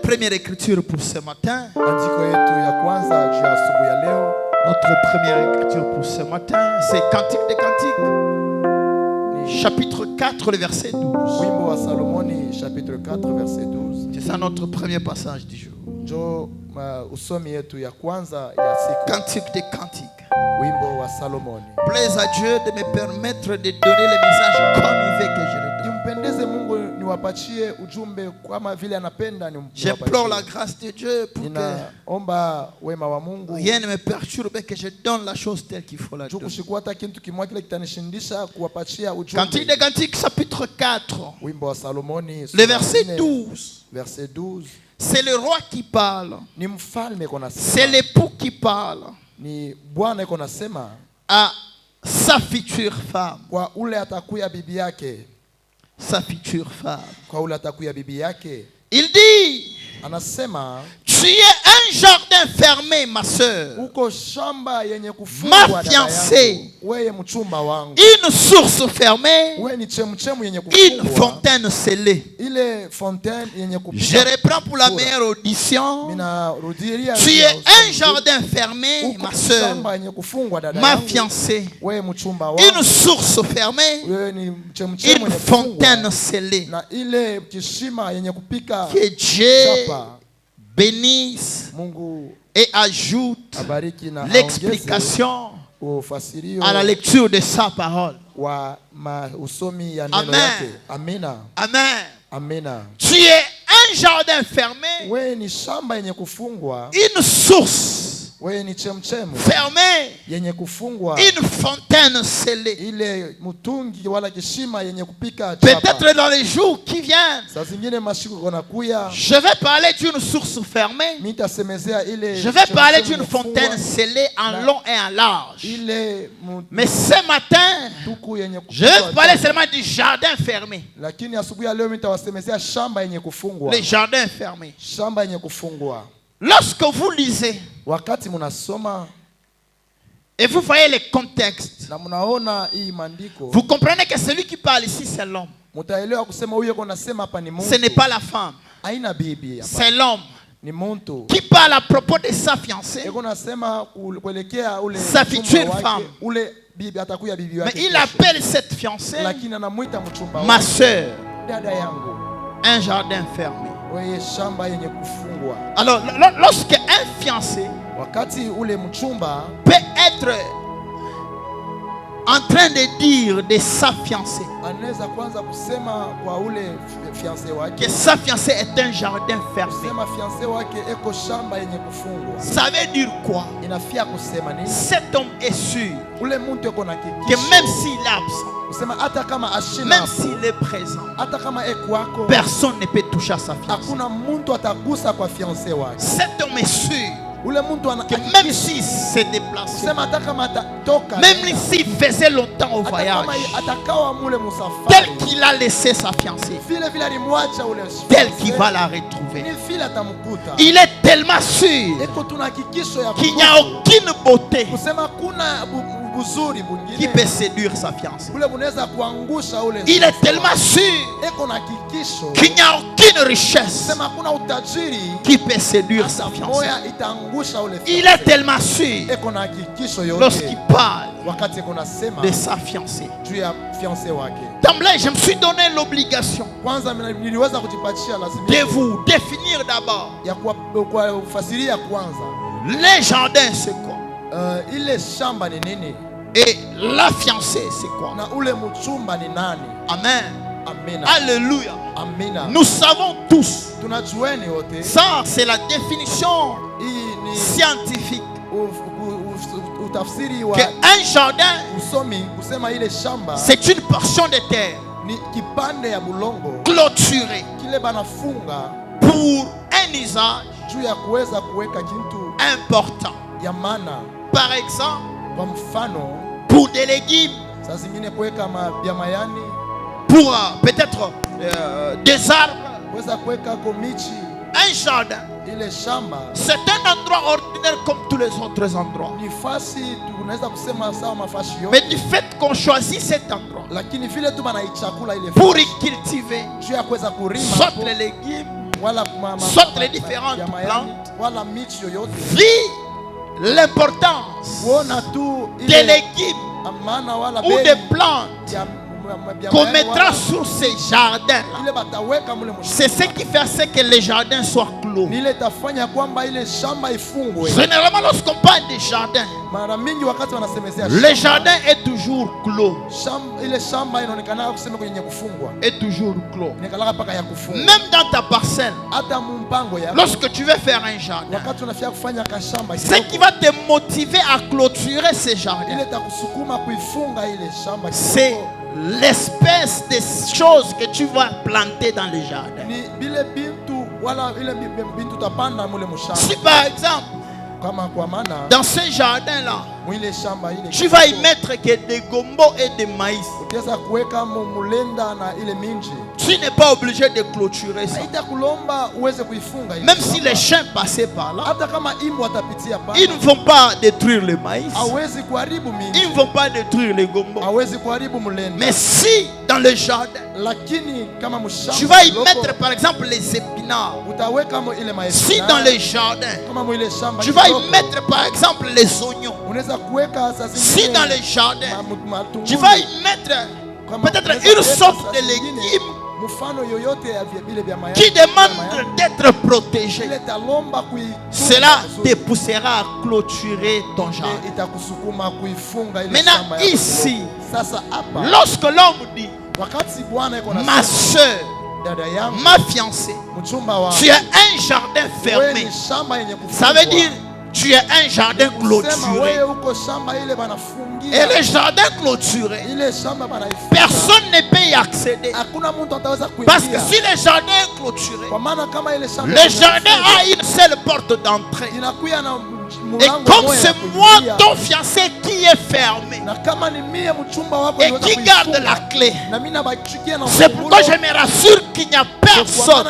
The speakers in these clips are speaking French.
Première écriture pour ce matin. Andiko yetu ya kwanza juu ya asubuhi ya leo. Notre première écriture pour ce matin, c'est Cantique des Cantiques, chapitre 4, le verset 12. Wimbo wa Salomoni chapitre 4 verset 12. C'est ça notre premier passage du jour. Jo usomi yetu ya kwanza ya siku. Cantique des Cantiques. Wimbo wa Salomoni. Plaise à Dieu de me permettre de donner le message comme il veut que je le donne. Nimpendeze Mungu niwapachie ujumbe kama vile anapenda niwapachie. J'implore la grâce de Dieu pour que ninaomba wema wa Mungu. Rien ne me perturbe, que je donne la chose telle qu'il faut la donner. Kushikuata kintu kimwa kile kitanishindisha kuwapachia ujumbe. Cantique des Cantiques chapitre 4. Wimbo wa Salomoni. Le verset 12. Verset 12. C'est le roi qui parle. Ni mfalme kona sema. C'est l'époux qui parle. Ni bwana kona sema à sa future femme. Kwa ule atakuya bibi yake. Sa future femme. Kwa ule atakuya bibi yake. Il dit, anasema, tu es un jardin fermé, ma sœur. Uko shamba yenye kufungwa, ma fiancée. Wewe mchumba wangu. Une source fermée. Wewe ni chemchemu yenye kufungwa. Une fontaine scellée. Ile fontaine yenye kupita. Je reprends pour la meilleure audition. Tu es un jardin fermé, ma sœur. Ma fiancée. Une source fermée. Une fontaine scellée. Que Dieu bénisse et ajoute l'explication à la lecture de sa parole. Amen. Amen. Amen. Tu es un jardin fermé. Une source fermée. Une fontaine scellée. Peut-être dans les jours qui viennent, je vais parler d'une source fermée. Je vais parler d'une fontaine scellée en long et en large. Mais ce matin, je vais parler seulement du jardin fermé. Le jardin fermé. Lorsque vous lisez et vous voyez les contextes, vous comprenez que celui qui parle ici, c'est l'homme. Ce n'est pas la femme. C'est l'homme qui parle à propos de sa fiancée, sa future femme. Mais il appelle cette fiancée ma sœur. Un jardin fermé. Alors, lorsque un fiancé peut être en train de dire de sa fiancée que sa fiancée est un jardin fermé, ça veut dire quoi? Cet homme est sûr que même s'il est absent, même s'il est présent, personne ne peut toucher à sa fiancée. Cet homme est sûr que même s'il se déplace, même s'il faisait longtemps au voyage, tel qu'il a laissé sa fiancée, tel qu'il va la retrouver, il est tellement sûr qu'il n'y a aucune beauté qui peut séduire sa fiancée. Il est tellement sûr qu'il n'y a aucune richesse qui peut séduire sa fiancée. Il est tellement sûr lorsqu'il parle de sa fiancée. D'emblée, je me suis donné l'obligation de vous définir d'abord les jardins, c'est quoi? Et la fiancée, c'est quoi? Amen. Alléluia. Nous savons tous, ça c'est la définition scientifique, qu'un jardin, c'est une portion de terre clôturée pour un usage important. Par exemple, pour des légumes, pour peut-être des arbres. Un jardin, c'est un endroit ordinaire comme tous les autres endroits. Mais du fait qu'on choisit cet endroit pour y cultiver soit les légumes, soit les différentes plantes, vit l'importance des légumes ou des plantes qu'on mettra sur ces jardins. C'est ce qui fait que les jardins soient clos. Généralement, lorsqu'on parle des jardins, le jardin est toujours clos. Est toujours clos. Même dans ta parcelle, lorsque tu veux faire un jardin, ce qui va te motiver à clôturer ces jardins, c'est l'espèce de choses que tu vas planter dans le jardin. Si par exemple, dans ce jardin-là, tu vas y mettre que des gombo et des maïs, tu n'es pas obligé de clôturer ça. Même si les chiens passaient par là, ils ne vont pas détruire le maïs, ils ne vont pas détruire les gombo. Mais si dans le jardin, tu vas y mettre par exemple les épinards, si dans le jardin, tu vas y mettre par exemple les oignons, si dans le jardin, tu vas y mettre peut-être une sorte de légumes qui demande d'être protégé, cela te poussera à clôturer ton jardin. Maintenant ici, lorsque l'homme dit ma soeur, ma fiancée, tu es un jardin fermé, ça veut dire tu es un jardin clôturé. Et le jardin clôturé, personne ne peut y accéder. Parce que si le jardin est clôturé, le jardin a une seule porte d'entrée. Et comme c'est moi ton fiancé qui est fermé et qui garde la clé, c'est pourquoi je me rassure qu'il n'y a personne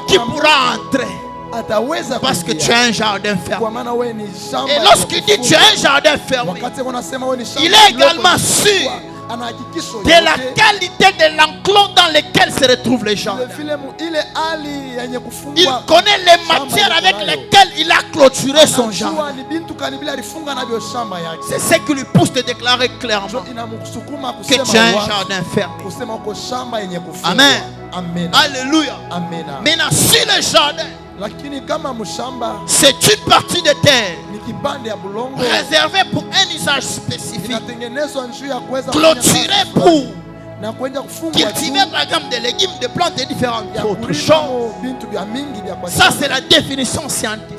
qui pourra entrer. Parce que tu as un jardin fermé. Et lorsqu'il dit tu as un jardin fermé, il est également sûr de la qualité de l'enclos dans lequel se retrouvent les gens. Il connaît les matières avec lesquelles il a clôturé son jardin. C'est ce qui lui pousse de déclarer clairement que tu as un jardin fermé. Amen. Alléluia. Maintenant, si le jardin, c'est une partie de terre réservée pour un usage spécifique, clôturée pour cultiver par exemple des légumes, des plantes et différentes autres choses. Ça c'est la définition scientifique.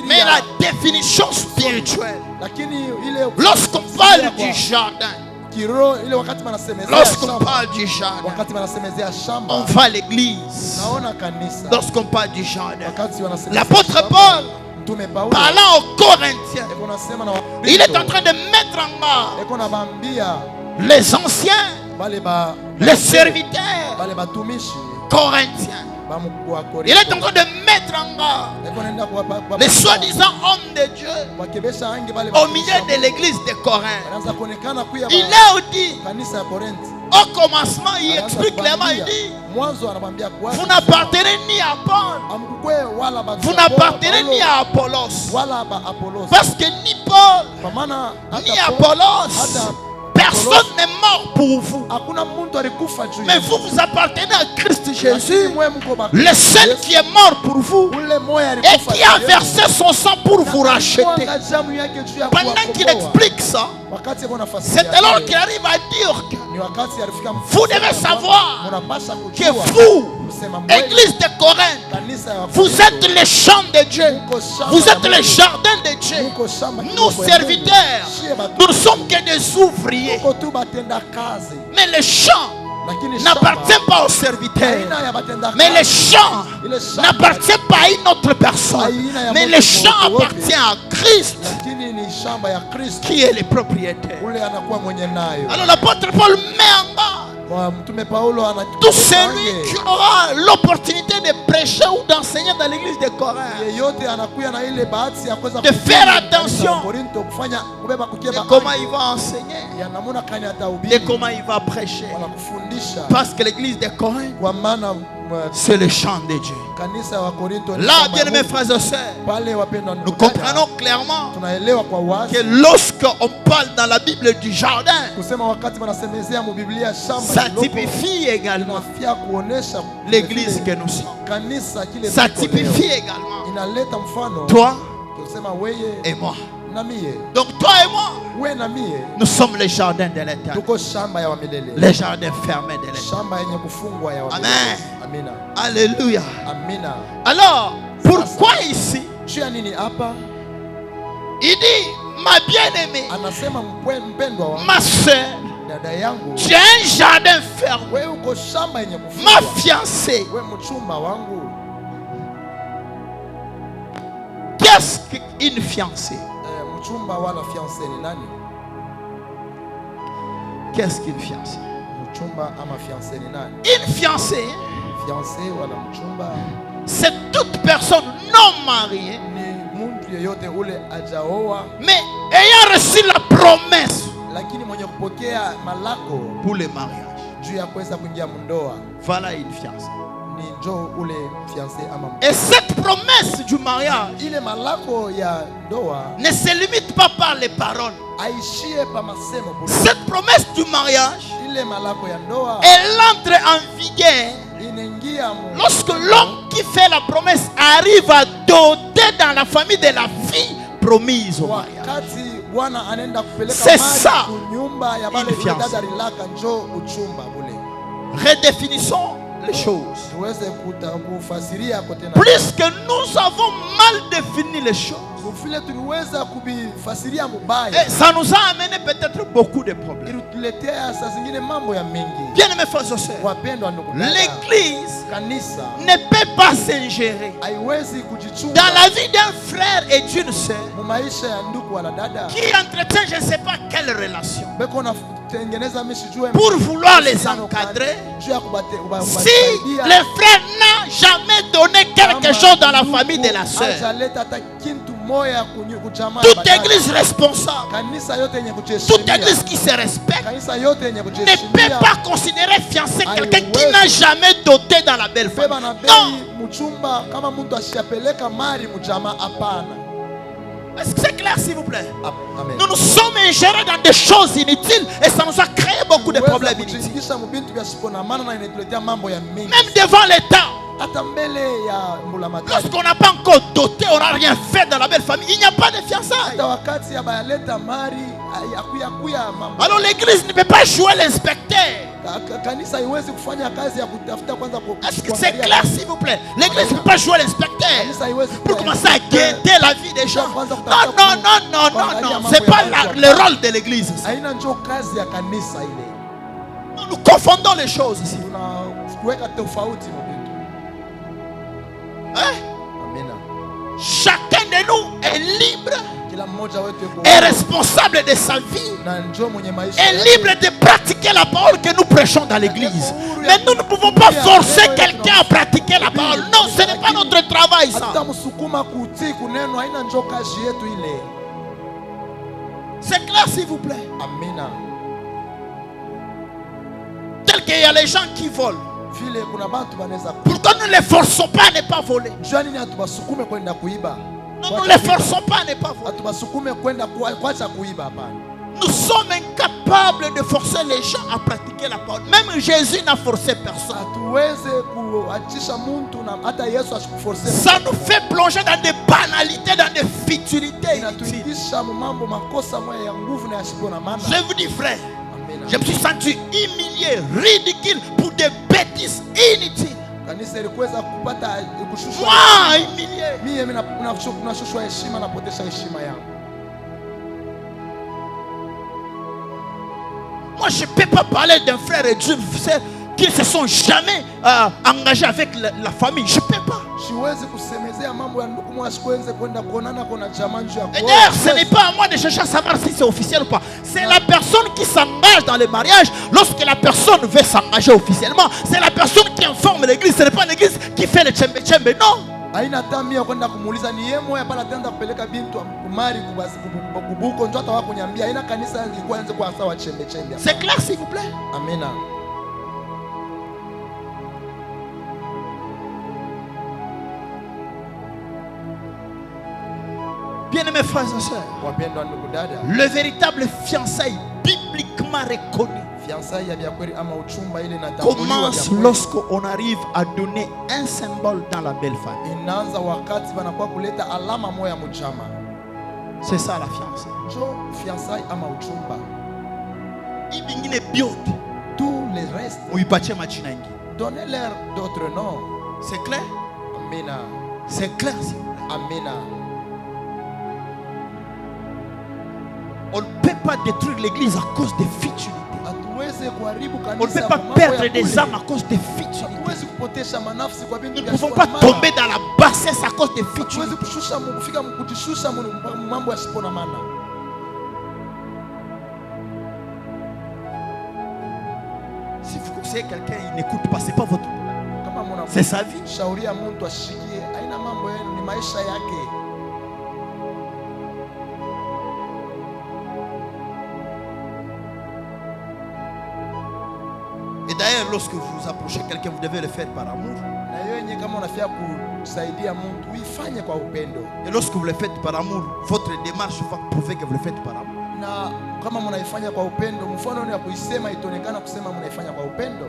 Mais la définition spirituelle, lorsqu'on parle du jardin, lorsqu'on parle du jardin, on va à l'église. Lorsqu'on parle du jardin, l'apôtre Paul, parlant aux Corinthiens, il est en train de mettre en garde les anciens, les serviteurs corinthiens. Il est en train de mettre en garde les soi-disant hommes de Dieu au milieu de l'église de Corinthe. Il leur dit, au commencement, il explique clairement, il dit, vous n'appartenez ni à Paul, vous n'appartenez ni à Apollos. Parce que ni Paul, ni Apollos, personne n'est mort pour vous. Mais vous, vous appartenez à Christ Jésus, le seul qui est mort pour vous et qui a versé son sang pour vous racheter. Pendant qu'il explique ça, c'est alors qu'il arrive à dire que vous devez savoir que vous, Église de Corinthe, vous êtes les champs de Dieu, vous êtes les jardins de Dieu. Nous, serviteurs, nous ne sommes que des ouvriers. Mais les champs n'appartiennent pas aux serviteurs. Mais les champs n'appartiennent pas à une autre personne. Mais les champs appartiennent à Christ, qui est le propriétaire. Alors l'apôtre Paul met en garde tout celui qui aura l'opportunité de prêcher ou d'enseigner dans l'église de Corinthe, de faire attention de comment il va enseigner, de comment il va prêcher. Parce que l'église de Corinthe c'est le chant de Dieu. Là, bien-aimés frères et sœurs, nous comprenons clairement que lorsqu'on parle dans la Bible du jardin, ça typifie également l'église que nous sommes. Ça typifie également toi et moi. Donc toi et moi, nous sommes les jardins de l'Éternel, les jardins fermés de l'Éternel. Amen. Alléluia. Alors, pourquoi ici il dit, ma bien-aimée, ma soeur, tu as un jardin fermé, ma fiancée. Qu'est-ce qu'une fiancée? Qu'est-ce qu'une fiancée? Une fiancée, c'est toute personne non mariée, mais ayant reçu la promesse pour le mariage. Voilà une fiancée. Et cette promesse du mariage ne se limite pas par les paroles. Cette promesse du mariage, elle entre en vigueur lorsque l'homme qui fait la promesse arrive à doter dans la famille de la fille promise au mariage. C'est ça une fiancée. Redéfinissons les choses. Plus que nous avons mal défini les choses, et ça nous a amené peut-être beaucoup de problèmes. Bien aimés frères et sœurs, l'église ne peut pas s'ingérer dans la vie d'un frère et d'une sœur qui entretient je ne sais pas quelle relation pour vouloir les encadrer. Si le frère n'a jamais donné quelque chose dans la famille de la sœur, toute église responsable, toute église qui se respecte ne peut pas considérer fiancé quelqu'un qui n'a jamais doté dans la belle famille. Non. Est-ce que c'est clair s'il vous plaît? Amen. Nous nous sommes ingérés dans des choses inutiles et ça nous a créé beaucoup de problèmes inutiles. Même devant l'État. Lorsqu'on n'a pas encore doté, on n'a rien fait dans la belle famille, il n'y a pas de fiançailles. Alors l'église ne peut pas jouer l'inspecteur. Est-ce que c'est clair s'il vous plaît? L'église ne peut pas jouer l'inspecteur pour commencer à guetter la vie des gens. Non. C'est pas le rôle de l'église. Nous confondons les choses ici. Chacun de nous est libre, est responsable de sa vie, est libre de pratiquer la parole que nous prêchons dans l'église. Mais nous ne pouvons pas forcer quelqu'un à pratiquer la parole. Non, ce n'est pas notre travail ça. C'est clair s'il vous plaît? Tel qu'il y a les gens qui volent. Pourquoi nous ne les forçons pas à ne pas voler? Nous ne les forçons pas à ne pas voler. Nous sommes incapables de forcer les gens à pratiquer la parole. Même Jésus n'a forcé personne. Ça nous fait plonger dans des banalités, dans des futilités. Je vous dis frère, je me suis senti humilié, ridicule pour des bêtises inutiles. Moi, humilié. Moi, je ne peux pas parler d'un frère et d'une sœur qui ne se sont jamais engagés avec la famille. Je ne peux pas. Et d'ailleurs, ce n'est pas à moi de chercher à savoir si c'est officiel ou pas. C'est la personne qui s'engage dans le mariage. Lorsque la personne veut s'engager officiellement, c'est la personne qui informe l'église. Ce n'est pas l'église qui fait le tchembe-tchembe. Non. C'est clair s'il vous plaît? Amen. Bien-aimés frères et sœurs, Wapendwa ndugu dada, le véritable fiançailles bibliquement reconnu fiançailles ya vya kweli ama uchumba ile inatambuliwa commence vya kweli. lorsqu'on arrive à donner un symbole dans la belle famille. Inaanza wakati banakuwa kuleta alama moya mchama. C'est ça la fiançaille. Jo fiançailles ama uchumba. Ibingine biote. Tous les restes, Uipatie majina ingi. donnez-leur d'autres noms. C'est clair? Amina. C'est clair. Amina. On ne peut pas détruire l'église à cause des futilités. Hatuwezi kuharibu On ne kanisa peut kwa pas mambo perdre ya des kule. âmes à cause des futilités. Hatuwezi kupotesha manafsi kwa bintu Nous ne vya pouvons pas sipona maana. tomber dans la bassesse à cause des Hatuwezi futilités. kushusha kufika kujishusha mambo ya sipona maana. Si vous conseillez quelqu'un, il n'écoute pas, c'est pas votre problème. Kama mna C'est sa vie. shauria mtu ashikie, haina mambo yenu, ni maisha yake. Et d'ailleurs, lorsque vous approchez quelqu'un, vous devez le faire par amour. Na hiyo yenyewe kama unafia kusaidia mtu uifanye kwa upendo. Et lorsque vous le faites par amour, votre démarche va prouver que vous le faites par amour. Na kama mnaifanya kwa upendo, mfano ni ya kuisema itaonekana kusema mnaifanya kwa upendo.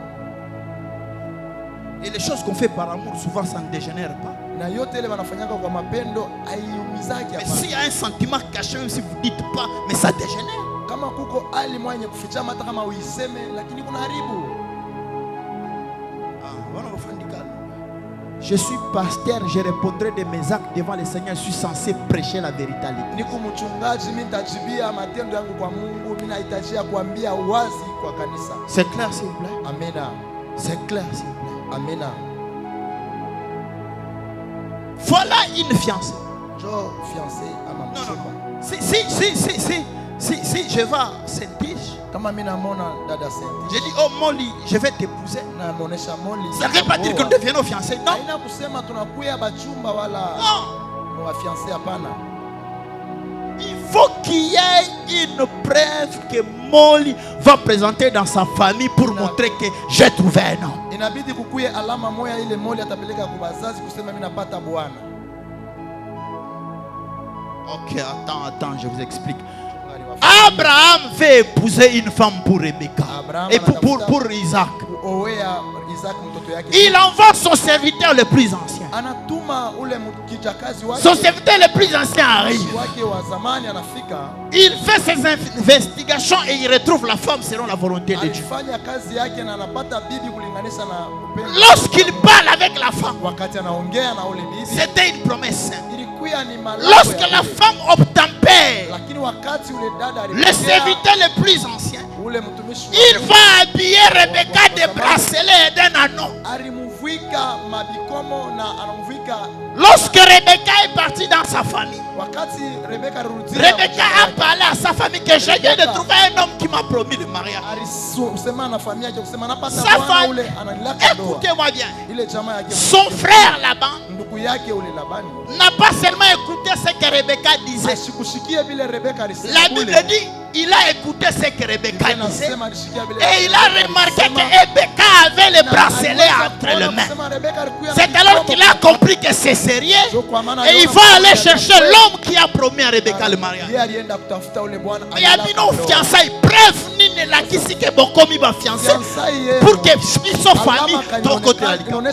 Et les choses qu'on fait par amour, souvent ça ne dégénère pas. Na yote ile wanafanyaka kwa mapendo haiumizaki Mais hapa. s'il y a un sentiment caché, même si vous ne dites pas, mais ça dégénère. Kama kuko hali mwenye kufichama hata kama uiseme, lakini kuna haribu. Je suis pasteur, je répondrai de mes actes devant le Seigneur. Je suis censé prêcher la vérité. Niko mchungaji, mimi nitajibia matendo yangu kwa Mungu, mimi nahitajia kuambia wazi kwa kanisa. C'est clair s'il vous plaît? Amina. C'est clair s'il vous plaît? Amina. Voilà une fiancée. Jo fiancé ama mchumba. Si je vais à Saint-Tige, Kama mimi namuona dada Saint, je dis oh Molly, je vais t'épouser. na muonesha Molly. Ça ne veut pas dire que nous deviennons fiancés. Non. Haina kusema tunakuya bachumba wala Non. wa fiancé hapana. Il faut qu'il y ait une preuve que Molly va présenter dans sa famille pour montrer que j'ai trouvé un homme. Inabidi kukuye alama moya ile Molly atapeleka kwa wazazi kusema mimi napata bwana. Ok, attends, je vous explique. Abraham veut épouser une femme pour Rebecca et pour Isaac. Il envoie son serviteur le plus ancien. Son serviteur le plus ancien arrive. Il fait ses investigations et il retrouve la femme selon la volonté de Dieu. Lorsqu'il parle avec la femme, c'était une promesse. Lorsque la femme obtempère, le serviteur le plus ancien, il va habiller Rebecca de bracelets et d'un anneau. Lorsque Rebecca est partie dans sa famille, Rebecca a parlé à sa famille que je viens de trouver un homme qui m'a promis le mariage. Sa famille, écoutez-moi bien, son frère Laban n'a pas seulement écouté ce que Rebecca disait. La Bible dit il a écouté ce que Rebecca disait et il a remarqué que Rebecca avait les bracelets entre les mains. C'est alors qu'il a compris que c'est sérieux et il va aller chercher l'homme qui a promis à Rebecca le mariage. Il y a mis nos fiançailles. Bref, ni la kisi que bokomi ba fiancé pour que son famille ton côté à l'école.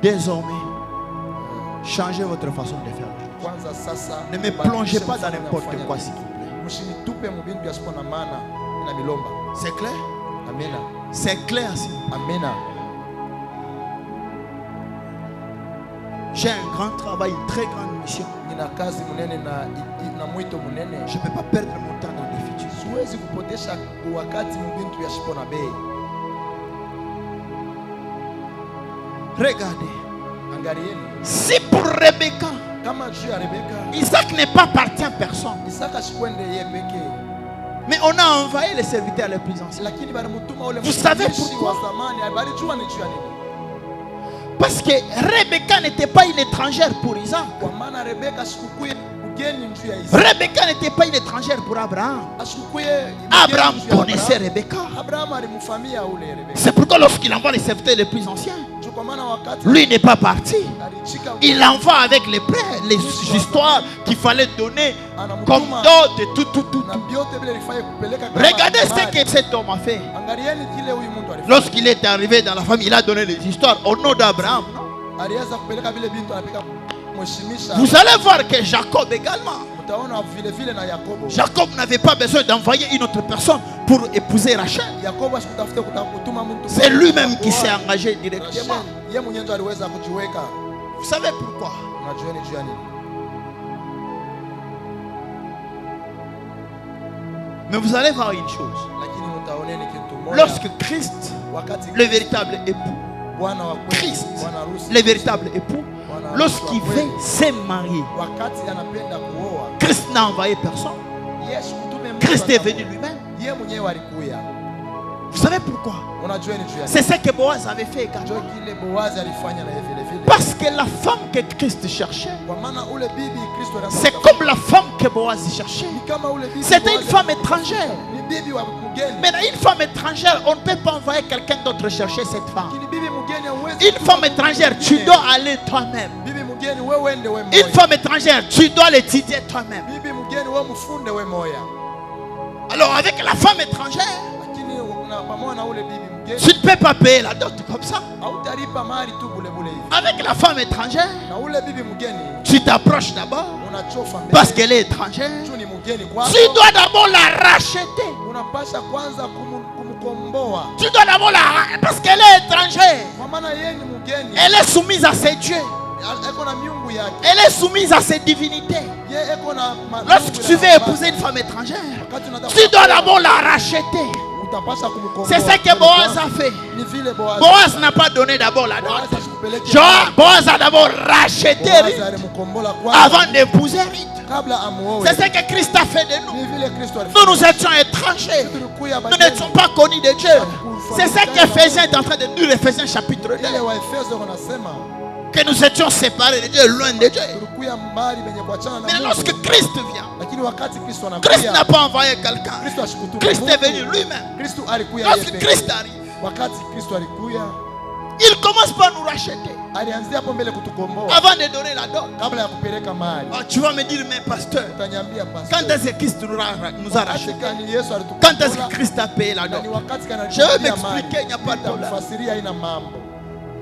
Désormais, changez votre façon de faire. Ne me plongez pas dans n'importe quoi, s'il vous plaît. C'est clair? Amina. C'est clair, s'il vous plaît. Amina. J'ai un grand travail, une très grande mission. Je ne peux pas perdre mon temps dans les futurs. Regardez. Si pour Rebecca, Isaac n'est pas parti à personne, mais on a envahi les serviteurs les plus anciens. Vous savez pourquoi? Parce que Rebecca n'était pas une étrangère pour Isaac. Rebecca n'était pas une étrangère pour Abraham. Abraham connaissait Rebecca. C'est pourquoi lorsqu'il envoie les serviteurs les plus anciens, lui n'est pas parti. Il envoie avec les histoires qu'il fallait donner comme dot et tout. Regardez ce que cet homme a fait. Lorsqu'il est arrivé dans la famille, il a donné les histoires au nom d'Abraham. Vous allez voir que Jacob également. Jacob n'avait pas besoin d'envoyer une autre personne pour épouser Rachel. C'est lui-même qui s'est engagé directement. Vous savez pourquoi? Mais vous allez voir une chose. Lorsque Christ, le véritable époux, Christ, le véritable époux, lorsqu'il veut se marier, Christ n'a envoyé personne. Christ est venu lui-même. Vous savez pourquoi? C'est ce que Boaz avait fait également. Parce que la femme que Christ cherchait, c'est comme la femme que Boaz cherchait. C'était une femme étrangère. Maintenant, une femme étrangère, on ne peut pas envoyer quelqu'un d'autre chercher cette femme. Une femme étrangère, tu dois aller toi-même. Une femme étrangère, tu dois l'étudier toi-même. Alors avec la femme étrangère, tu ne peux pas payer la dot comme ça. Avec la femme étrangère, tu t'approches d'abord parce qu'elle est étrangère. Tu dois d'abord la racheter. Tu dois d'abord la racheter parce qu'elle est étrangère. Elle est soumise à ses dieux. Elle est soumise à ses divinités. Lorsque tu veux épouser une femme étrangère, tu dois d'abord la racheter. C'est ce que Boaz a fait. Boaz n'a pas donné d'abord la dot. Boaz a d'abord racheté avant d'épouser Ruth. C'est ce que Christ a fait de nous. Nous étions étrangers. Nous n'étions pas connus de Dieu. C'est ce qu'Éphésiens est en train de dire, Éphésiens chapitre 2. Que nous étions séparés de Dieu, loin de Dieu. Mais lorsque Christ vient, Christ n'a pas envoyé quelqu'un. Christ est venu lui-même. Lorsque Christ arrive, il commence par nous racheter avant de donner la dot. Oh, tu vas me dire, mais pasteur, quand est-ce que Christ nous a racheté? Quand est-ce que Christ a payé la dot? Je vais m'expliquer, il n'y a pas de problème.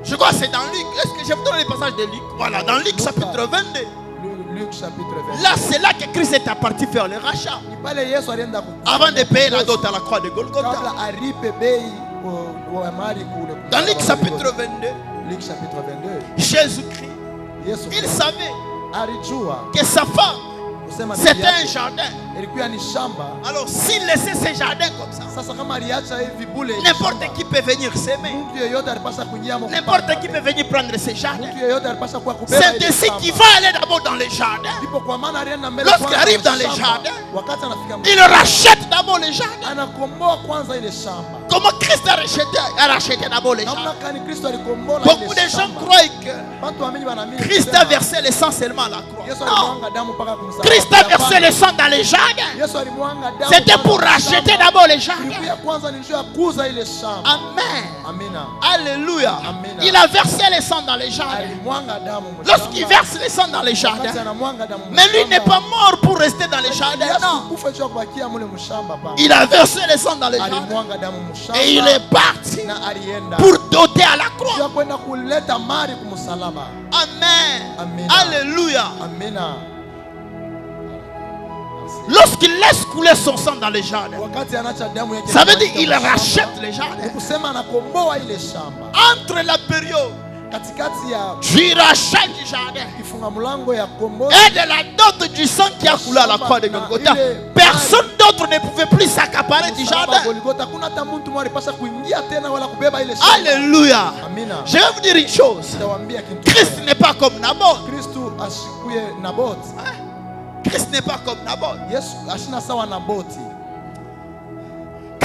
Je crois que c'est dans Luc. Est-ce que je vous donne les passages de Luc? Voilà, dans Luc chapitre 22. Là, c'est là que Christ est parti faire le rachat. Avant de payer la dot à la croix de Golgotha. Dans Luc chapitre 22, Jésus-Christ, il savait que sa femme, c'était un jardin. Alors s'il laissait ce jardin comme ça, n'importe qui peut venir s'aimer. N'importe qui peut venir prendre ce jardin. C'est ainsi qu'il va aller d'abord dans les jardins. Lorsqu'il arrive dans les jardins, il rachète d'abord les jardins. Comment Christ a racheté d'abord les jardins? Beaucoup de gens croient que Christ a versé le sang seulement à la croix. Non. Christ a versé le sang dans les jardins. C'était pour racheter d'abord les jardins. Amen. Alléluia. Il a versé le sang dans les jardins. Lorsqu'il verse le sang dans les jardins, mais lui n'est pas mort pour rester dans les jardins. Non. Il a versé le sang dans les jardins. Et il est parti pour doter à la croix. Amen. Alléluia. Lorsqu'il laisse couler son sang dans les jardins, ça veut dire qu'il rachète les jardins. Entre la période du rachat du jardin et de la dot du sang qui a coulé à la croix de Golgotha, personne d'autre ne pouvait plus s'accaparer du jardin. Alléluia. Je vais vous dire une chose. Christ n'est pas comme Naboth. Christ n'est pas comme Naboth.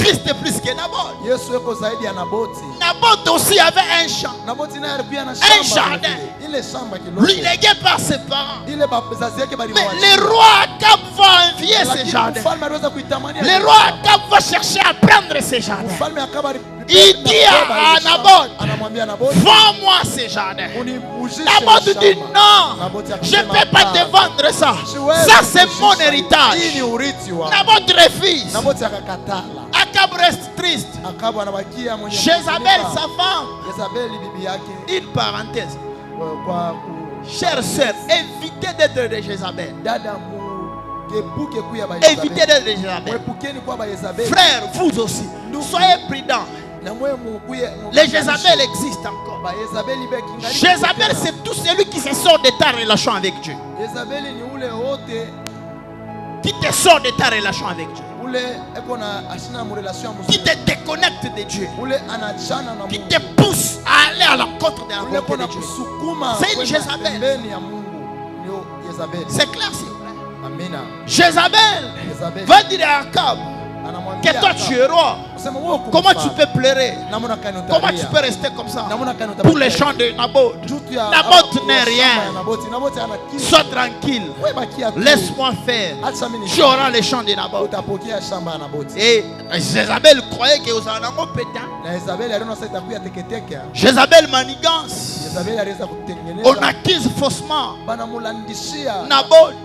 Christ est plus que Naboth. Yesu yuko zaidi ya Naboti. Naboth aussi avait un champ. Naboti naye alikuwa na Un shamba. jardin. Ile shamba kidogo. Lui légué par ses parents. Ile bazazi yake bali. Mais le roi Akab va envier ces jardins. Mfalme aliweza kuitamania. Le roi Akab va chercher à prendre ces jardins. Mfalme Akab il dit à Naboth, anamwambia Naboth, vends-moi ces jardins. Naboth dit non, je ne peux pas te vendre ça. Ça c'est mon héritage. Naboth refuse. Akab reste triste. Jézabel, sa femme. Une parenthèse. Chère sœur, évitez d'être de Jézabel. Évitez d'être de Jézabel. Frère, vous aussi, soyez prudents. Les Jézabel existent encore. Jézabel, c'est tout celui qui se sort de ta relation avec Dieu. Qui te sort de ta relation avec Dieu. Qui te déconnecte de Dieu. Qui te pousse à aller à l'encontre de la volonté de Dieu. C'est une Jézabel. C'est clair, s'il vous plaît. Jézabel va dire à Akab que toi tu es roi. Comment tu peux pleurer? Comment tu peux rester comme ça pour les champs de Naboth? Naboth n'est rien. Sois tranquille. Laisse-moi faire. Tu auras les champs de Naboth. Et Jézabel croyait que vous en avez pété. Jézabel manigance. On accuse faussement Naboth.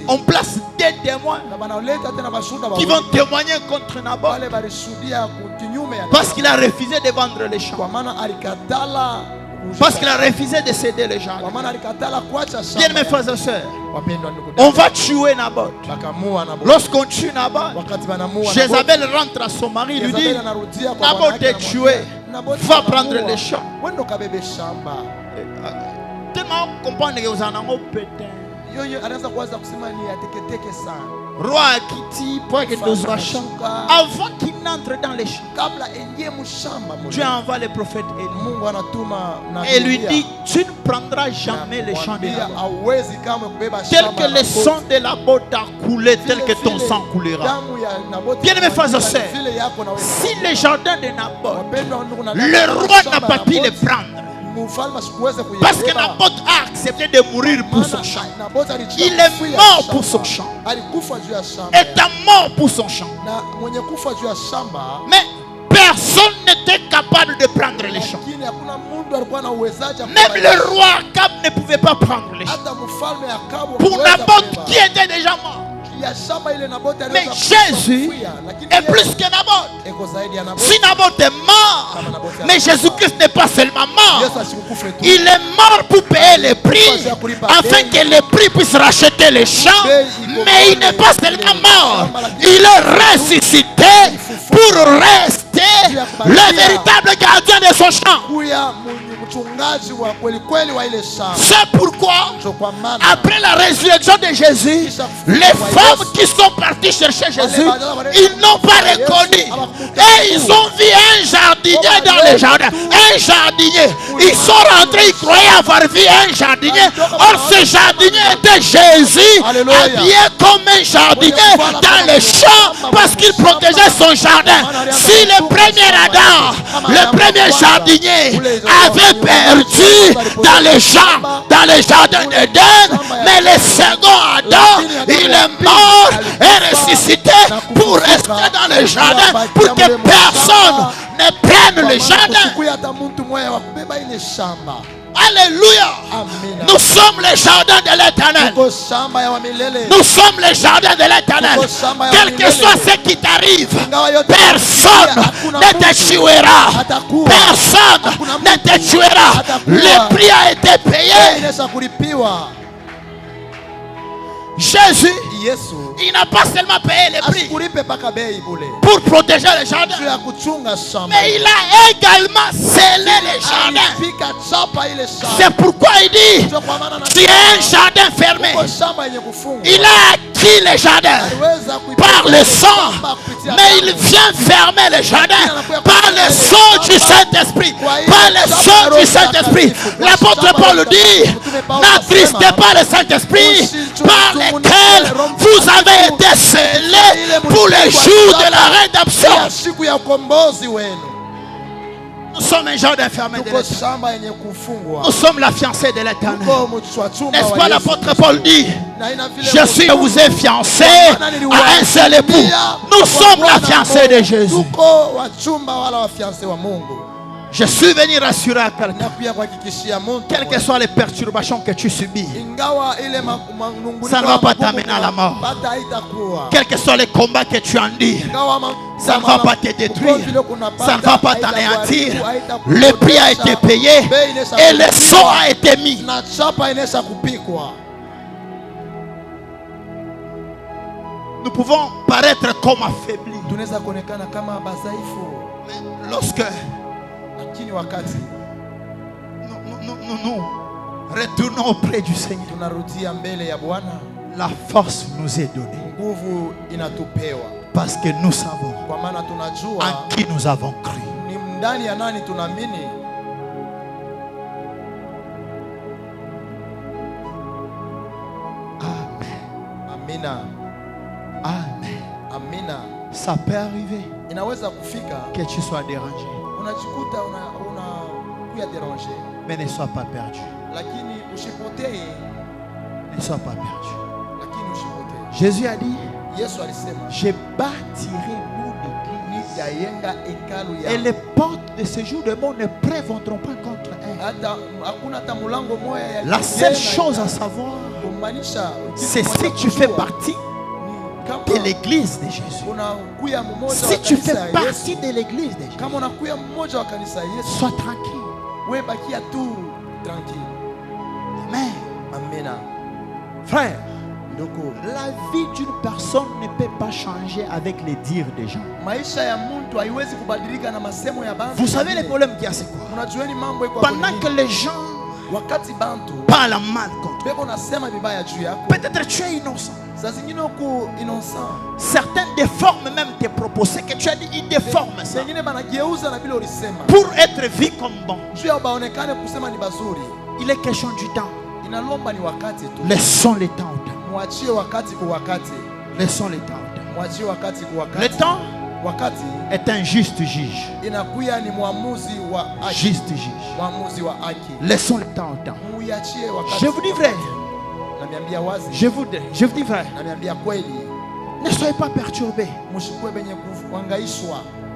On place des témoins qui vont témoigner contre Naboth. Parce qu'il a refusé de vendre les champs. Parce qu'il a refusé de céder les gens. Bien mes frères et sœurs, on va tuer Naboth. Lorsqu'on tue Naboth, Jézabel rentre à son mari et lui dit, Naboth est tué, va prendre les champs. Tellement comprendre que vous en avez pété. Roi Akiti, avant qu'il n'entre dans les champs, Dieu envoie le prophète Élie et lui dit, tu ne prendras jamais les champs de Naboth. Tel que le sang de Naboth a coulé, tel que ton sang coulera. Bien mes frères et sœurs, si les jardins de Naboth, le roi n'a pas pu les prendre. Parce que Naboth a accepté de mourir pour son champ. Il est mort pour son champ. Est mort pour son champ. Mais personne n'était capable de prendre les champs. Même le roi Akab ne pouvait pas prendre les champs. Pour Naboth qui était déjà mort. Mais Jésus est plus que Naboth. Si Naboth est mort, mais Jésus-Christ n'est pas seulement mort. Il est mort pour payer les prix, afin que les prix puissent racheter les champs. Mais il n'est pas seulement mort, il est ressuscité pour rester le véritable gardien de son champ. C'est pourquoi, après la résurrection de Jésus, les femmes qui sont parties chercher Jésus, ils n'ont pas reconnu. Et ils ont vu un jardinier dans le jardin. Un jardinier. Ils sont rentrés, ils croyaient avoir vu un jardinier. Or, ce jardinier était Jésus, habillé comme un jardinier dans le champ, parce qu'il protégeait son jardin. Si le premier Adam, le premier jardinier, avait perdu dans les champs, dans le jardin d'Éden, mais le second Adam, il est mort et ressuscité pour rester dans le jardin, pour que personne ne prenne le jardin. Alléluia. Nous sommes les jardins de l'Éternel. Nous sommes les jardins de l'Éternel. Quel que soit ce qui t'arrive, personne ne te tuera. Personne ne te tuera. Le prix a été payé. Jésus, il n'a pas seulement payé les prix pour protéger les jardins, mais il a également scellé les jardins. C'est pourquoi il dit, tu es un jardin fermé. Il a acquis les jardins par le sang, mais il vient fermer les jardins par le sang du Saint-Esprit. Par le sang du Saint-Esprit. L'apôtre Paul dit, n'attristez pas le Saint-Esprit par lequel vous avez été scellés pour les jours de la rédemption. Nous sommes un genre d'infirmier de l'Éternel. Nous sommes la fiancée de l'Éternel. N'est-ce pas l'apôtre Paul dit, je vous ai fiancé à un seul époux. Nous sommes la fiancée de Jésus. Je suis venu rassurer à quelqu'un. Quelles que soient les perturbations que tu subis, ça ne va pas t'amener à la mort. Quels que soient les combats que tu endures, ça ne va pas te détruire. Ça ne va pas t'anéantir. Le prix a été payé et le sang a été mis. Nous pouvons paraître comme affaiblis. Mais lorsque nous retournons auprès du Seigneur, la force nous est donnée. Parce que nous savons en qui nous avons cru. Amen. Amen. Amen. Ça peut arriver que tu sois dérangé. Mais ne sois pas perdu. Ne sois pas perdu. Jésus a dit, je bâtirai mon église et les portes de ce jour de monde ne prévaudront pas contre elle. La seule chose à savoir, c'est si tu fais partie de l'église de Jésus. Si tu fais partie de l'église de Jésus, sois tranquille. Amen. Frère, la vie d'une personne ne peut pas changer avec les dires des gens. Vous savez le problème qu'il y a, c'est quoi? Pendant que les gens parlent mal contre toi, peut-être tu es innocent. Certains déforment même tes propos. Ce que tu as dit, ils déforment ça pour être vu comme bon. Il est question du temps. Laissons le temps au temps. Laissons le temps au temps. Le temps est un juste juge. Juste juge. Laissons le temps au temps. Je vous dis vrai. Je vous dis vrai. Ne soyez pas perturbés.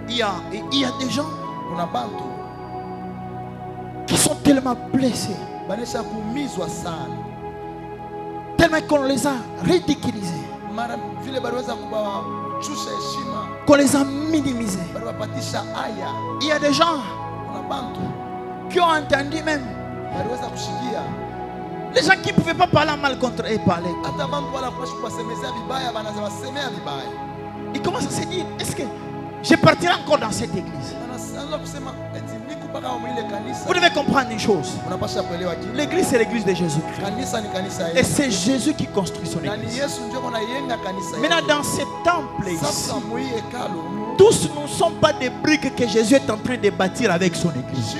Il y a des gens qui sont tellement blessés, tellement qu'on les a ridiculisés, qu'on les a minimisés. Il y a des gens qui ont entendu même. Les gens qui ne pouvaient pas parler mal contre eux parler. Ils commencent à se dire, est-ce que je partirai encore dans cette église? Vous devez comprendre une chose. L'église, c'est l'église de Jésus-Christ. Et c'est Jésus qui construit son église. Maintenant, dans ce temple ici, tous ne sont pas des briques que Jésus est en train de bâtir avec son église.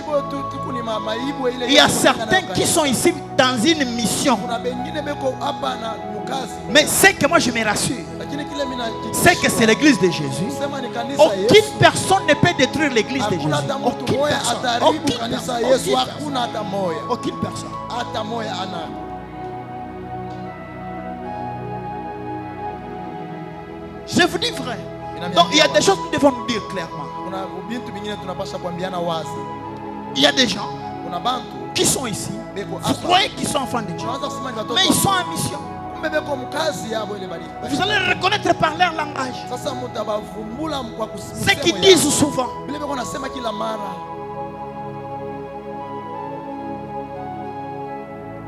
Il y a certains qui sont ici dans une mission. Mais c'est que moi je me rassure, c'est que c'est l'église de Jésus. Aucune personne ne peut détruire l'église de Jésus. Aucune personne. Aucune personne. Je vous dis vrai. Donc il y a des choses que nous devons nous dire clairement. Il y a des gens qui sont ici. Vous croyez qu'ils sont enfants de Dieu, mais ils sont en mission. Vous allez le reconnaître par leur langage. Ce qu'ils disent souvent.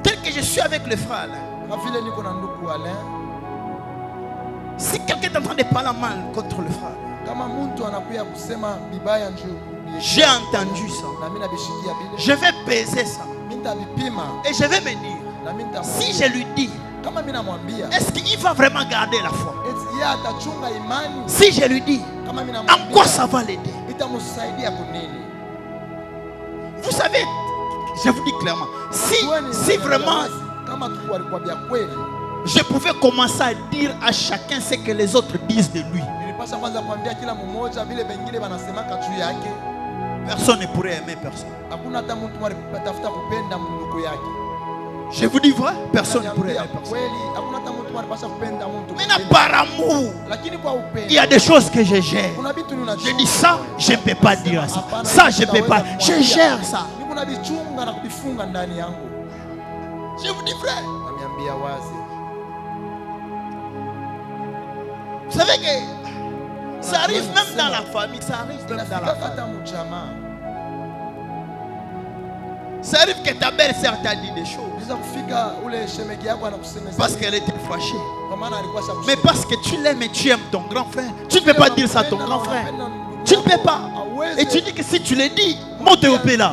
Tel que je suis avec le frère Alain, si quelqu'un est en train de parler mal contre le frère, j'ai entendu ça. Je vais peser ça. Et je vais me dire, si je lui dis, est-ce qu'il va vraiment garder la foi? Si je lui dis, en quoi ça va l'aider? Vous savez, je vous dis clairement, si vraiment je pouvais commencer à dire à chacun ce que les autres disent de lui. Personne ne pourrait aimer personne. Je vous dis vrai, personne ne pourrait aimer personne. Maintenant, par amour, il y a des choses que je gère. Je dis ça, je ne peux pas dire ça. Ça, je ne peux pas. Je gère ça. Je vous dis vrai. Vous savez que ça arrive même dans la famille. Ça arrive même dans la famille. Ça arrive que ta belle-sœur t'a dit des choses parce qu'elle était fâchée. Mais parce que tu l'aimes et tu aimes ton grand frère, tu ne peux pas dire ça à ton grand frère. Tu ne peux pas. Et tu dis que si tu le dis, monte au pays là.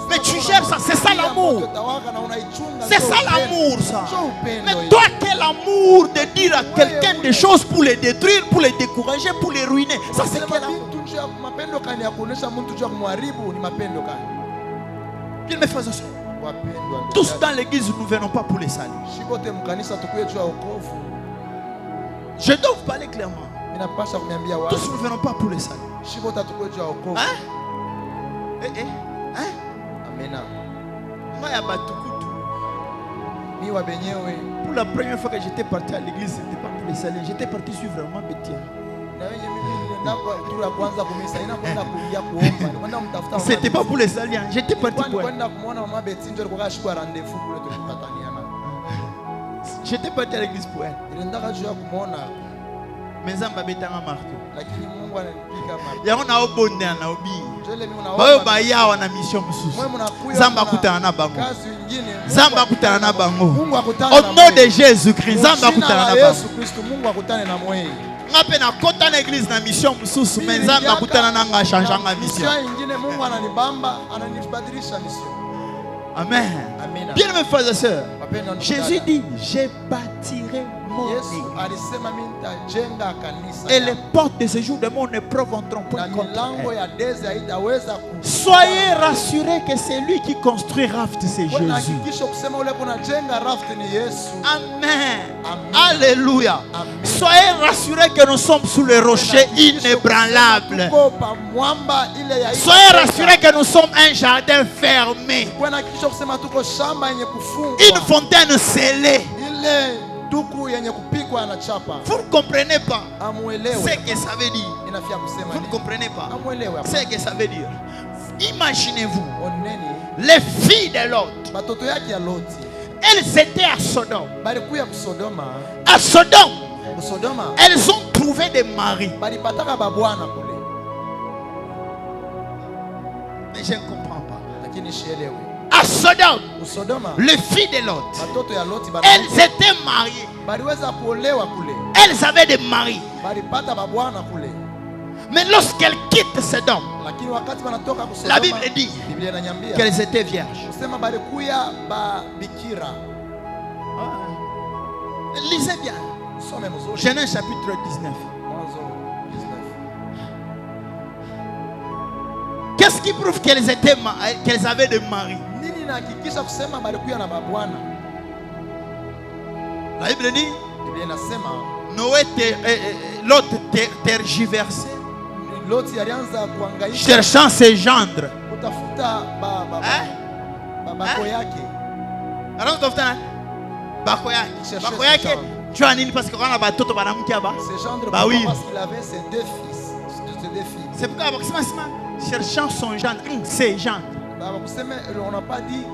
Mais tu gères ça, c'est ça l'amour. C'est ça l'amour, ça. Mais toi, quel amour de dire à quelqu'un des choses pour les détruire, pour les décourager, pour les ruiner. Ça, c'est quel amour. Qu'il me fasse ça. Tous dans l'église, nous ne venons pas pour les saluts. Je dois vous parler clairement. Tous nous ne venons pas pour les saluts. Hein? Hein? Pour la première fois que j'étais parti à l'église, ce n'était pas pour les saluts. J'étais parti suivre vraiment Béthia. C'était pas pour les saluts. J'étais parti pour elle. J'étais parti à l'église pour elle. Mais ça m'a bété un marteau. Il y a un abonné à Naobi. Il y a une mission. Zamba Koutana Bango. Zamba Koutana Bango. Au nom de Jésus-Christ. Zamba Koutana Bango. Je suis dans l'église na mission mususu mais Zamba Koutana nanga changer ma mission. Amen. Bien mes frères et sœurs. Jésus dit, je bâtirai mon église. Et les portes de ce jour de mon épreuve n'entreront point contre elle. Soyez rassurés que c'est lui qui construit Raft, c'est Jésus. Amen. Alléluia. Soyez rassurés que nous sommes sous le rocher inébranlable. Soyez rassurés que nous sommes un jardin fermé. Une fontaine scellée. Vous ne comprenez pas ce que ça veut dire. Vous ne comprenez pas ce que ça veut dire. Imaginez-vous les filles de Lot. Elles étaient à Sodome. À Sodome, elles ont trouvé des maris. Mais je ne comprends pas. À Sodome, les filles de Lot, elles étaient mariées. Elles avaient des maris. Mais lorsqu'elles quittent Sodome, la Bible dit qu'elles étaient vierges. Lisez bien. Genèse chapitre 19. Qu'est-ce qui prouve qu'elles avaient des maris? La Bible dit Noé Lot tergiversé, cherchant ses gendres. Tu as parce que quand on a batoto bah oui. C'est pourquoi cherchant son gendre, ses gendres. On n'a pas dit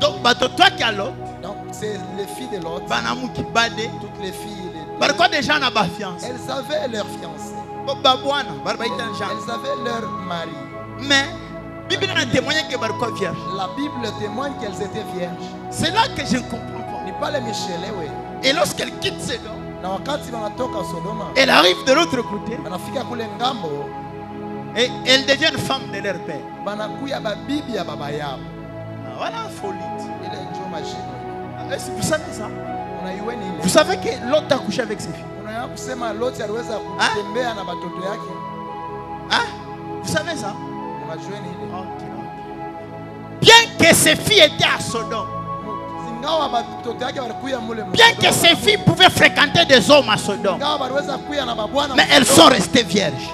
donc toi qui as l'autre. Donc c'est les filles de l'autre. Toutes les filles. Pourquoi des gens n'ont pas fiancé? Elles avaient leur fiancé. Elles avaient leur mari. Mais la Bible a témoigné que vierge. La Bible témoigne qu'elles étaient vierges. C'est là que je ne comprends pas. Et lorsqu'elle quitte Sodome, elle arrive de l'autre côté. Et elles deviennent femmes de leur père. Voilà folie. Vous savez ça? Vous savez que l'autre a couché avec ses filles. Hein? Vous savez ça? Bien que ses filles étaient à Sodome, Bien que ces filles pouvaient fréquenter des hommes à Sodome, mais elles sont restées vierges.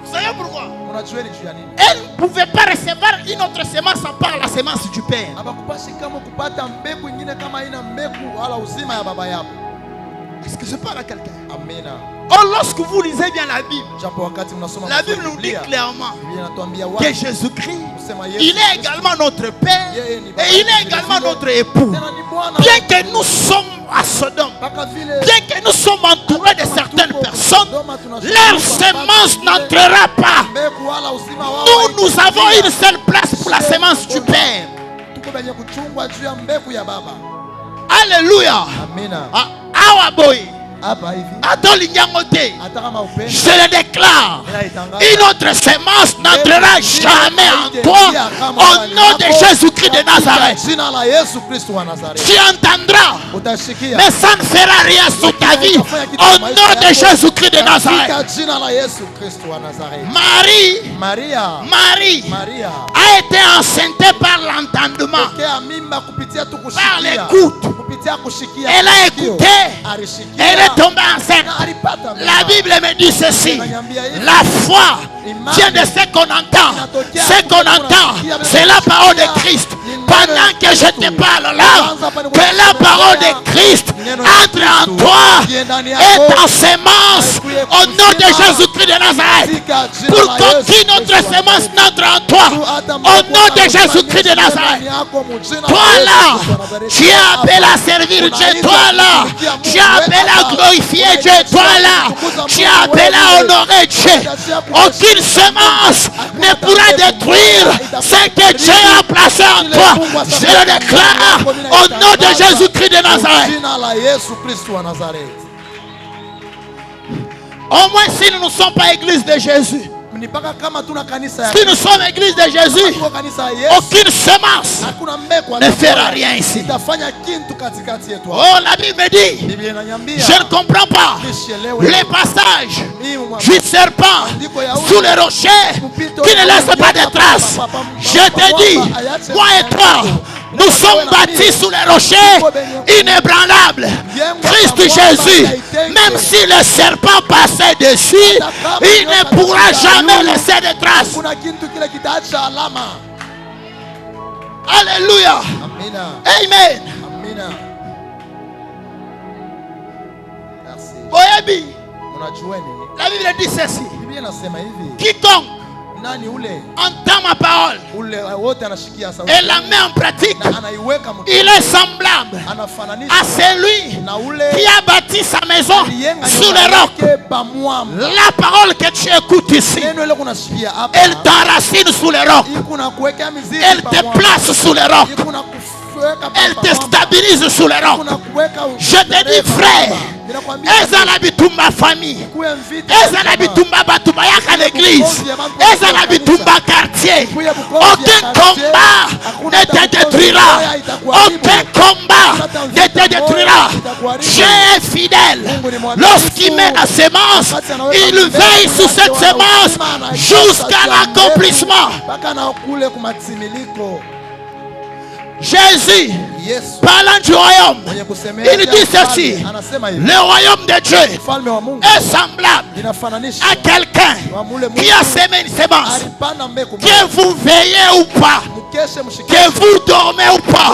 Vous savez pourquoi? Elles ne pouvaient pas recevoir une autre semence à part la semence du Père. Est-ce que je parle à quelqu'un? Or, lorsque vous lisez bien la Bible nous dit clairement que Jésus-Christ, il est également notre Père et il est également notre époux. Bien que nous sommes à Sodome, bien que nous sommes entourés de certaines personnes, leur semence n'entrera pas. Nous avons une seule place pour la semence du Père. Alléluia. Je le déclare, une autre semence n'entrera jamais en toi au nom de Jésus-Christ de Nazareth. Tu entendras, mais ça ne fera rien sur ta vie au nom de Jésus-Christ de Nazareth. Marie a été enceinte par l'entendement, par l'écoute. Elle a écouté, elle est tombée enceinte. La Bible me dit ceci: la foi vient de ce qu'on entend. Ce qu'on entend, c'est la parole de Christ. Pendant que je te parle là, que la parole de Christ entre en toi et en sémence au nom de Jésus-Christ de Nazareth. Pour qu'aucune autre sémence n'entre en toi au nom de Jésus-Christ de Nazareth. Toi là, tu es appelé à servir Dieu. Toi là, tu es appelé à glorifier Dieu. Toi là, tu es appelé à honorer Dieu. Aucune semence ne pourra détruire ce que Dieu a placé en toi. Je le déclare au nom de Jésus-Christ de Nazareth. Au moins si nous ne sommes pas église de Jésus, si nous sommes église de Jésus, aucune semence ne fera rien ici. Oh, la Bible me dit, je ne comprends pas les passages du serpent sous les rochers qui ne laissent pas de traces. Je te dis, moi et toi, nous sommes bâtis sous les rochers inébranlables. Christ Jésus, même si le serpent passait dessus, il ne pourra jamais laisser de traces. Alléluia. Amen. Oyebi, la Bible dit ceci: quiconque entend ma parole et la met en pratique, il est semblable à celui qui a bâti sa maison sur le roc. La parole que tu écoutes ici, elle t'enracine sous le roc, elle te place sous le roc, elle te stabilise sous le roc. Je te dis, frère, ezala bitumba famille, ezala bitumba batubayaka à l'église, ezala bitumba quartier, aucun combat ne te détruira, aucun combat ne te détruira. Dieu est fidèle. Lorsqu'il met la sémence, il veille sur cette sémence jusqu'à l'accomplissement. Jésus, parlant du royaume, il dit ceci: le royaume de Dieu est semblable à quelqu'un qui a semé une sémence. Que vous veillez ou pas, que vous dormez ou pas,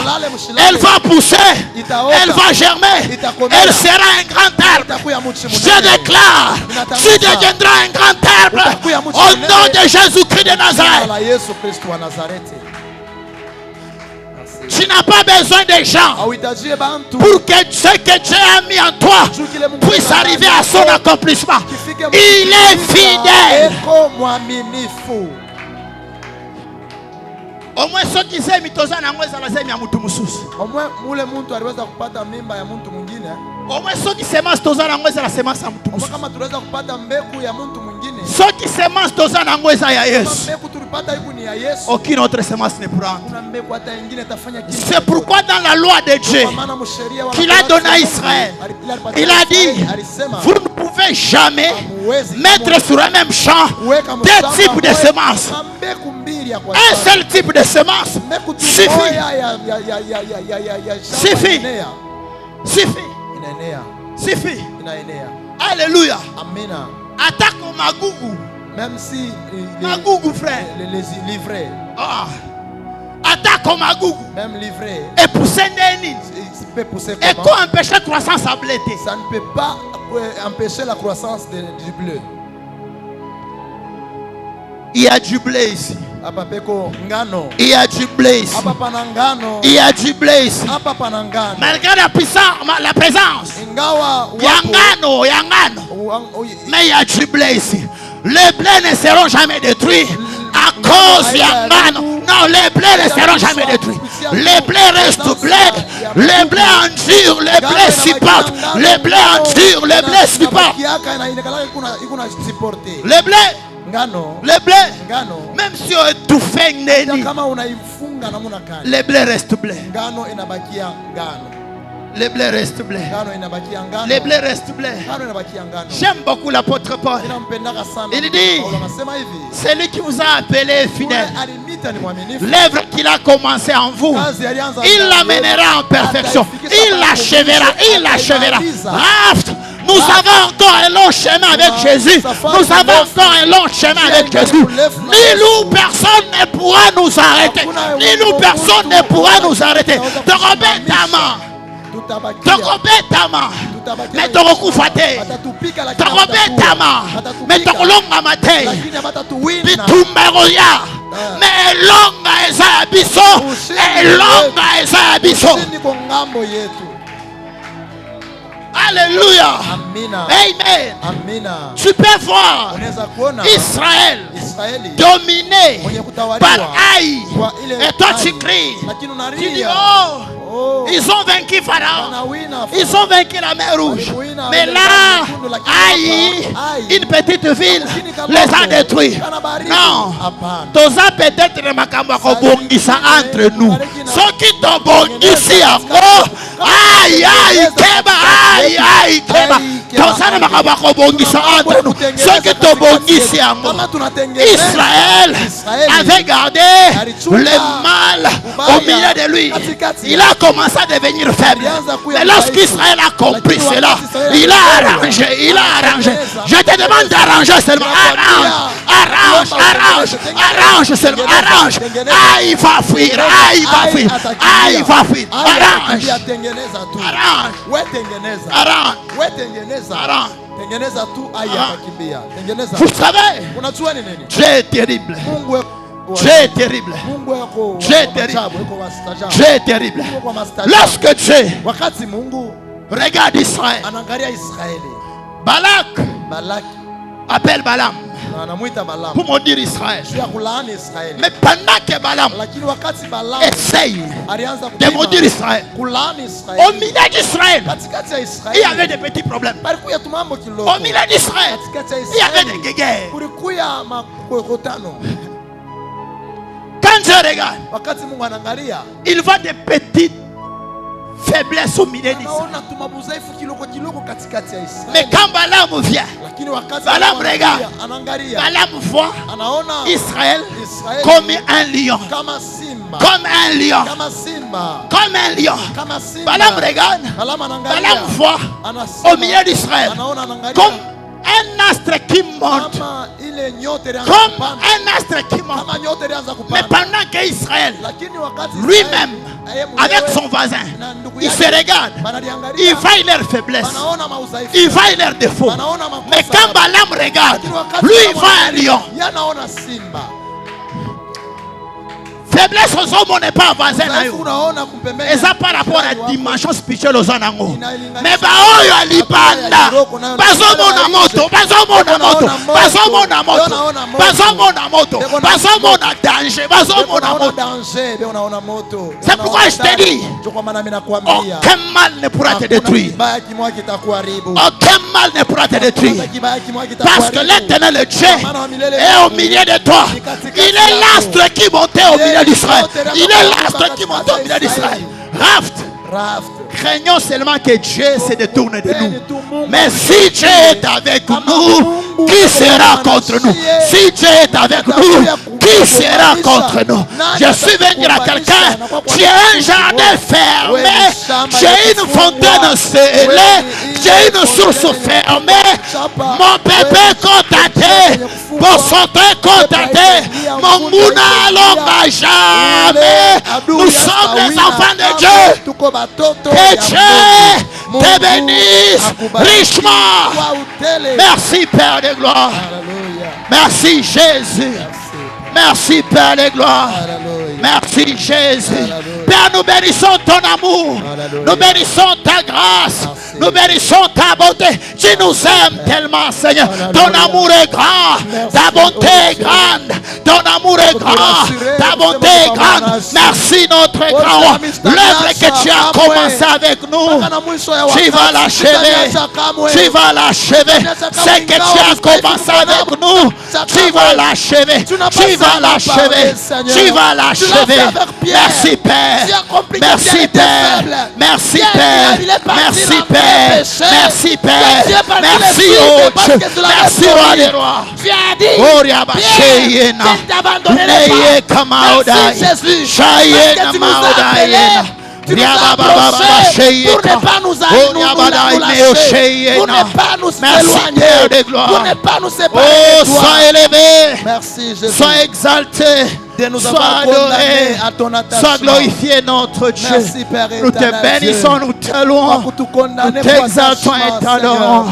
elle va pousser, elle va germer, elle sera un grand arbre. Je déclare, tu deviendras un grand arbre au nom de Jésus-Christ de Nazareth. Tu n'as pas besoin des gens pour que ce que Dieu a mis en toi puisse arriver à son accomplissement. Il est fidèle. Au moins ceux qui s'aiment, au moins ceux qui s'émancent, la sémence à ceux qui s'émancent, aucune autre sémence ne pourra. C'est pourquoi dans la loi de Dieu qu'il a donné à Israël, il a dit: vous ne pouvez jamais mettre sur un même champ deux types de semences. Un seul type de semence suffit. Suffit. Suffit. Suffit. Alléluia. Attaque au magougou. Même si magougou, frère. Les livrés. Attaque au magougou. Même livré. Et pousser Néni. Et quoi empêcher la croissance à blé? Ça ne peut pas empêcher la croissance du bleu. Il y a du blé ici. Il y a du blé ici. Il y a du blé ici. Malgré la puissance, la présence. Yangano. Mais il y a du blé ici. Les blés ne seront jamais détruits à cause Yangano. Non, les blés ne seront jamais détruits. Les blés restent blés. Les blés endurent. Les blés supportent. Les blés endurent. Les blés supportent. Les blés. Les blés, même si on étouffe les blés restent blés. Les blés restent blés. Les blés restent blés. J'aime beaucoup l'apôtre Paul. Il dit, c'est lui qui vous a appelé fidèle. L'œuvre qu'il a commencé en vous, il l'amènera en perfection. Il l'achèvera. Il l'achèvera. Nous avons encore un long chemin avec Jésus. Nous avons encore un long chemin avec Jésus. Ni nous, personne ne pourra nous arrêter. Ni nous, personne ne pourra nous arrêter. Te remets ta main. Te remets ta main. Mais te recouvrer. Te remets ta main. Mais te relonga maté. Bitumberoya. Mais longa eza abiso. Et longa eza abiso. Alléluia. Amen. Tu peux voir Israël dominé par Aïe. Et toi tu cries. Tu dis, oh, ils ont vaincu Pharaon. Ils ont vaincu la mer Rouge. Mais là, Aïe, une petite ville, les a détruits. Non. Toza peut-être le makambako bongisa entre nous. Ceux qui t'ont bongisi à moi. Aïe, aïe, keba, aïe, aïe, keba. Toza le makambako bongisa entre nous. Ceux qui t'ont bongisi à moi. Israël avait gardé le mal au milieu de lui. Il a commencé à devenir faible. Mais lorsqu'Israël a compris cela, il a arrangé, il a arrangé. Je te demande d'arranger seulement. Arrange seulement, arrange. Ah, il va fuir, il va fuir. Arrange. Vous savez, Dieu est terrible. Dieu est terrible. Dieu est terrible. Dieu est terrible. Lorsque Dieu regarde Israël, Balak appelle Balaam pour maudire Israël. Mais pendant que Balaam essaye de maudire Israël, au milieu d'Israël, il y avait des petits problèmes. Au milieu d'Israël, il y avait des guerres. Quand je regarde, il voit des petites faiblesses au milieu d'Israël. Mais quand Balaam vient, Balaam regarde, Balaam voit Israël comme un lion. Comme un lion. Comme un lion. Balaam regarde, Balaam voit au milieu d'Israël comme un astre qui monte. Comme un astre qui monte. Mais pendant qu'Israël lui-même, avec son voisin, il se regarde, il voit leur faiblesse, il voit leurs défauts. Mais quand Balaam regarde, lui il voit un lion. Faiblesse aux hommes n'est pas voisin. Et ça par rapport à la dimension spirituelle aux hommes. Mais baoyo alibanda. Bazomona moto, bazomona moto, bazomona moto, bazomona moto, bazomona danger, bazomona moto. C'est pourquoi je te dis, aucun mal ne pourra te détruire. Aucun mal ne pourra te détruire. Parce que l'Éternel le Dieu est au milieu de toi. Il est l'astre qui montait au milieu d'Israël. Il est l'astre qui monte au milieu d'Israël. Raft, Craignons seulement que Dieu se détourne de nous. Mais si Dieu est avec nous, qui sera contre nous? Si Dieu est avec nous, qui sera contre nous? Je suis venu à quelqu'un. Tu as un jardin fermé, tu as une fontaine scellée, tu as une source fermée. Mon bébé contacté, pour sauter contacté, mon mouna longa jamais. Nous sommes les enfants de Dieu. Que Dieu te bénisse richement. Merci Père de gloire. Merci Jésus. Merci Père de gloire. Merci Jésus. Père, nous bénissons ton amour. Nous bénissons ta grâce. Nous bénissons ta bonté. Tu nous aimes tellement, Seigneur. Ton amour est grand. Ta bonté est grande. Ton amour est grand. Ta bonté est grande. Merci notre grand roi. L'œuvre que tu as commencé avec nous, tu vas l'achever. Tu vas l'achever. Ce que tu as commencé avec nous, tu vas l'achever. Tu vas l'achever. Tu vas l'achever. Merci Père. Merci Père. Merci Père. Merci Père. Merci Père. Merci Dieu. Merci Roi des Rois. Tu as dit qu'il t'abandonnait pas. Merci Jésus. Parce que tu nous as appelés. Tu nous as approchés pour ne pas nous lâcher, pour ne pas nous éloigner, pour ne pas nous séparer de toi. Sois élevé. Merci Jésus. Sois exalté. Sois adoré, sois glorifié notre Dieu. Nous te bénissons, nous te louons, nous t'exaltons et t'adorons.